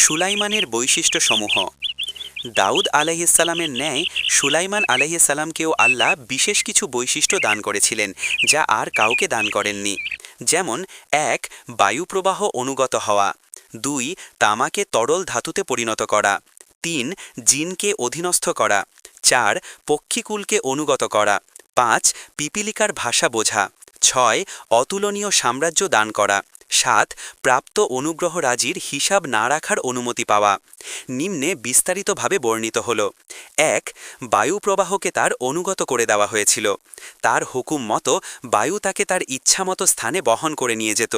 সুলাইমানের বৈশিষ্ট্যসমূহ। দাউদ আলাইহিসসালামের ন্যায় সুলাইমান আলাইহিসসালামকেও আল্লাহ বিশেষ কিছু বৈশিষ্ট্য দান করেছিলেন, যা আর কাউকে দান করেননি। যেমন ১. বায়ুপ্রবাহ অনুগত হওয়া, ২. তামাকে তরল ধাতুতে পরিণত করা, ৩. জিনকে অধীনস্থ করা, ৪. পক্ষীকুলকে অনুগত করা, ৫. পিপিলিকার ভাষা বোঝা, ৬. অতুলনীয় সাম্রাজ্য দান করা, ৭. প্রাপ্ত অনুগ্রহ রাজির হিসাব না রাখার অনুমতি পাওয়া। নিম্নে বিস্তারিতভাবে বর্ণিত হল। ১. বায়ুপ্রবাহকে তার অনুগত করে দেওয়া হয়েছিল। তার হুকুম মতো বায়ু তাকে তার ইচ্ছামতো স্থানে বহন করে নিয়ে যেত।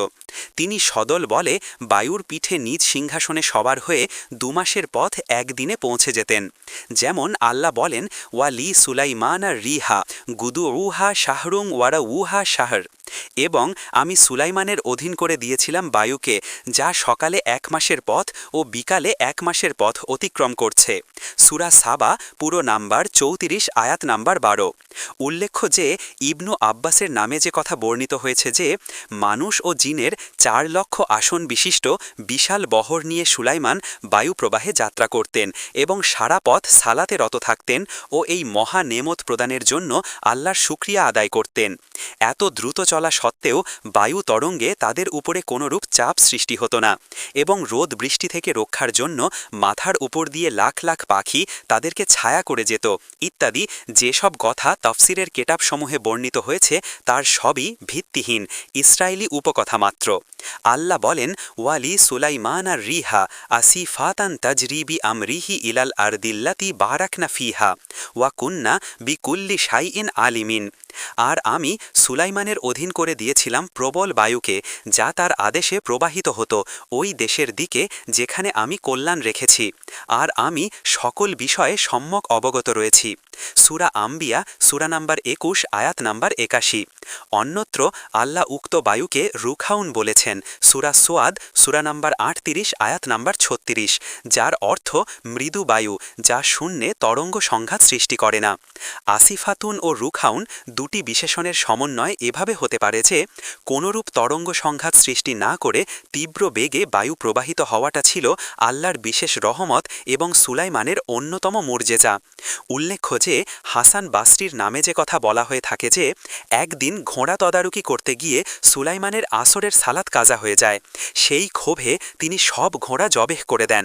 তিনি সদল বলে বায়ুর পিঠে নিজ সিংহাসনে সবার হয়ে ২ মাসের পথ একদিনে পৌঁছে যেতেন। যেমন আল্লাহ বলেন, ওয়ালি সুলাইমানা রিহা গুদু উহা শাহরুং ওয়ারা উহা শাহর, এবং আমি সুলাইমানের অধীন করে দিয়েছিলাম বায়ুকে, যা সকালে ১ মাসের পথ ও বিকালে ১ মাসের পথ অতিক্রম করছে। সূরা সাবা পুরো নাম্বার ৩৪ আয়াত নাম্বার ১২। উল্লেখ্য যে ইবনু আব্বাসের নামে যে কথা বর্ণিত হয়েছে যে মানুষ ও জিনের ৪ লক্ষ আসন বিশিষ্ট বিশাল বহর নিয়ে সুলাইমান বায়ুপ্রবাহে যাত্রা করতেন এবং সারা পথ সালাতে রত থাকতেন ও এই মহা নেমত প্রদানের জন্য আল্লাহর শুকরিয়া আদায় করতেন। এত দ্রুত চলা সত্ত্বেও বায়ু তরঙ্গে তাদের উপরে কোনরূপ চাপ সৃষ্টি হতো না, এবং রোদ বৃষ্টি থেকে রক্ষার জন্য মাথার উপর দিয়ে লাখ লাখ পাখি তাদেরকে ছায়া করে যেত ইত্যাদি যেসব কথা তাফসিরের কেতাবসমূহে বর্ণিত হয়েছে তার সবই ভিত্তিহীন ইসরায়েলি উপকথা মাত্র। আল্লাহ বলেন, ওয়ালি সুলাইমান আর রিহা আসিফাতান তাজরিবি আমরিহি ইলাল আরদিল্লাতি বারাকনা ফিহা ওয়া কুন্না বিকুল্লি শাইইন আলিমিন। আর আমি সুলাইমানের অধীন করে দিয়েছিলাম প্রবল বায়ুকে, যা তার আদেশে প্রবাহিত হতো ওই দেশের দিকে যেখানে আমি কল্যাণ রেখেছি, আর আমি সকল বিষয়ে সম্যক অবগত রয়েছি। সূরা আম্বিয়া সূরা নাম্বার ২১ আয়াত নাম্বার ৮১। অন্যত্র আল্লাহ উক্ত বায়ুকে রুখাউন বলেছেন সূরা সোয়াদ সূরা নাম্বার ৩৮ আয়াত নাম্বার ৩৬, যার অর্থ মৃদু বায়ু, যা শূন্যে তরঙ্গ সংঘাত সৃষ্টি করে না। আসিফাতুন ও রুখাউন দুটি বিশেষণের সমন্বয় এভাবে হতে পারে যে কোনরূপ তরঙ্গ সংঘাত সৃষ্টি না করে তীব্র বেগে বায়ু প্রবাহিত হওয়াটা ছিল আল্লাহর বিশেষ রহমত এবং সুলাইমানের অন্যতম মুর্জেজা। উল্লেখ্য যে হাসান বাসরির নামে যে কথা বলা হয়ে থাকে যে একদিন ঘোড়া তদারকি করতে গিয়ে সুলাইমানের আসরের সালাত কাজা হয়ে যায়। সেই ক্ষোভে তিনি সব ঘোড়া জবেহ করে দেন।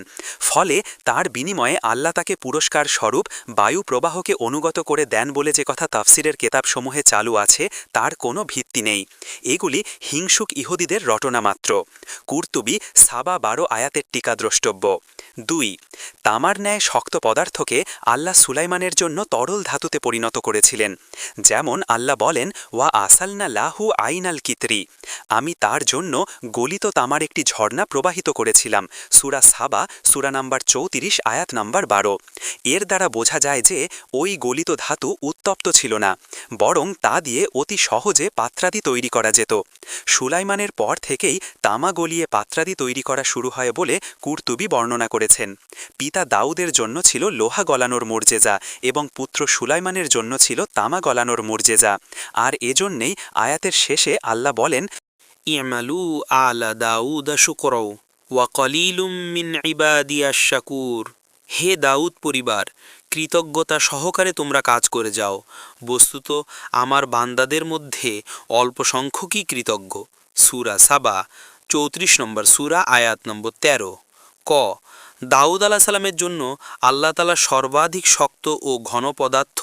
ফলে তার বিনিময়ে আল্লাহ তাকে পুরস্কার স্বরূপ বায়ু প্রবাহকে অনুগত করে দেন বলে যে কথা তাফসিরের কেতাবসমূহে চালু আছে তার কোনো ভিত্তি নেই। এগুলি হিংসুক ইহুদিদের রটনা মাত্র। কুরতুবী সাবা ১২ আয়াতের টিকা দ্রষ্টব্য। ২. তামার ন্যায় শক্ত পদার্থকে আল্লাহ সুলাইমানের জন্য তরল ধাতুতে পরিণত করেছিলেন। যেমন আল্লাহ বলেন, ওয়া আসালনা লাহু আইনাল কিতরি, আমি তার জন্য গলিত তামার একটি ঝর্ণা প্রবাহিত করেছিলাম। সূরা সাবা সূরা নাম্বার ৩৪ আয়াত নাম্বার ১২। এর দ্বারা বোঝা যায় যে ওই গলিত ধাতু উত্তপ্ত ছিল না, বরং তা দিয়ে অতি সহজে পাত্রাদি তৈরি করা যেত। সুলাইমানের পর থেকেই তামা গলিয়ে পাত্রাদি তৈরি করা শুরু হয় বলে কুরতুবী বর্ণনা করেছেন। পিতা দাউদের জন্য ছিল লোহা গলানোর মুর্জেজা এবং পুত্র সুলাইমানের জন্য ছিল তামা গলানোর মুর্জেজা। আর এজন্যেই আয়াতের শেষে আল্লাহ বলেন, ইমালু আলা দাউদা শুকরৌ ওয়া কলিলুম মিন ইবাদিয়াশ শাকুর। হে দাউদ পরিবার, কৃতজ্ঞতা সহকারে তোমরা কাজ করে যাও। বস্তুত আমার বান্দাদের মধ্যে অল্প সংখ্যকই কৃতজ্ঞ। সূরা সাবা ৩৪ নম্বর সূরা আয়াত নম্বর ১৩। ক. দাউদ আলাইহিস সালামের জন্য আল্লাহ তাআলা সর্বাধিক শক্ত ও ঘন পদার্থ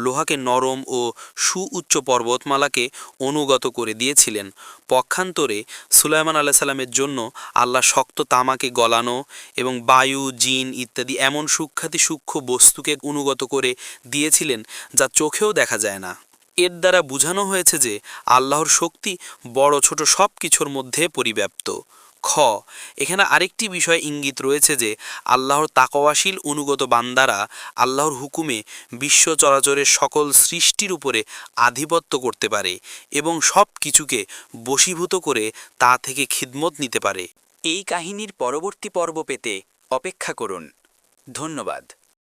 লোহাকে নরম ও সুউচ্চ পর্বতমালাকে অনুগত করে দিয়েছিলেন। পক্ষান্তরে সুলাইমান আলাইহিস সালামের জন্য আল্লাহ শক্ত তামাকে গলানো এবং বায়ু, জিন ইত্যাদি এমন সূক্ষ্মাতি সূক্ষ্ম বস্তুকে অনুগত করে দিয়েছিলেন যা চোখেও দেখা যায় না। এর দ্বারা বোঝানো হয়েছে যে আল্লাহর শক্তি বড় ছোট সব কিছুর মধ্যে পরিব্যাপ্ত। খ. এখানে আরেকটি বিষয় ইঙ্গিত রয়েছে যে আল্লাহর তাকওয়াশীল অনুগত বান্দারা আল্লাহর হুকুমে বিশ্ব চরাচরের সকল সৃষ্টির উপরে আধিপত্য করতে পারে এবং সব কিছুকে বশীভূত করে তা থেকে খিদমত নিতে পারে। এই কাহিনীর পরবর্তী পর্ব পেতে অপেক্ষা করুন। ধন্যবাদ।